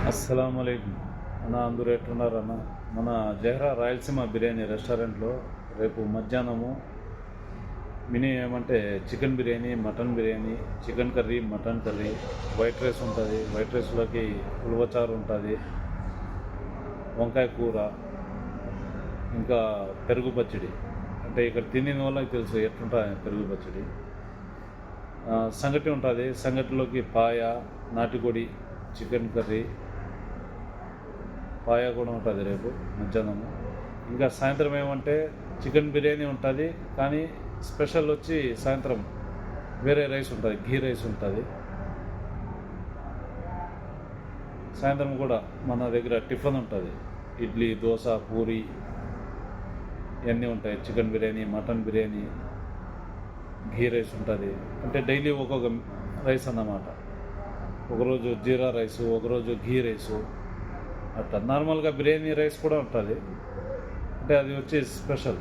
అస్సలాముఅలైకుం అన్న, అందరూ ఎట్లున్నారు అన్న? మన జహ్రా రాయలసీమ బిర్యానీ రెస్టారెంట్లో రేపు మధ్యాహ్నము మెనూ ఏమంటే chicken biryani, mutton biryani, chicken curry, mutton curry, white rice ఉంటుంది. వైట్ రైస్లోకి ఉలవచారు ఉంటుంది, వంకాయ కూర, ఇంకా పెరుగు పచ్చడి. అంటే ఇక్కడ తినిన వాళ్ళకి తెలుసు ఎట్లుంటుంది పెరుగు పచ్చడి. సంగటి ఉంటుంది, సంగటిలోకి పాయ, నాటుకోడి, చికెన్ కర్రీ, పాయ కూడా ఉంటుంది రేపు మధ్యాహ్నము. ఇంకా సాయంత్రం ఏమంటే చికెన్ బిర్యానీ ఉంటుంది, కానీ స్పెషల్ వచ్చి సాయంత్రం వేరే రైస్ ఉంటుంది, ఘీ రైస్ ఉంటుంది. సాయంత్రం కూడా మన దగ్గర టిఫిన్ ఉంటుంది, ఇడ్లీ, దోశ, పూరి ఇవన్నీ ఉంటాయి. చికెన్ బిర్యానీ, మటన్ బిర్యానీ, ఘీ రైస్ ఉంటుంది. అంటే డైలీ ఒక్కొక్క రైస్ అన్నమాట. ఒకరోజు జీరా రైసు, ఒకరోజు ఘీ రైసు, అట్లా నార్మల్గా బిర్యానీ రైస్ కూడా ఉంటుంది. అంటే అది వచ్చి స్పెషల్.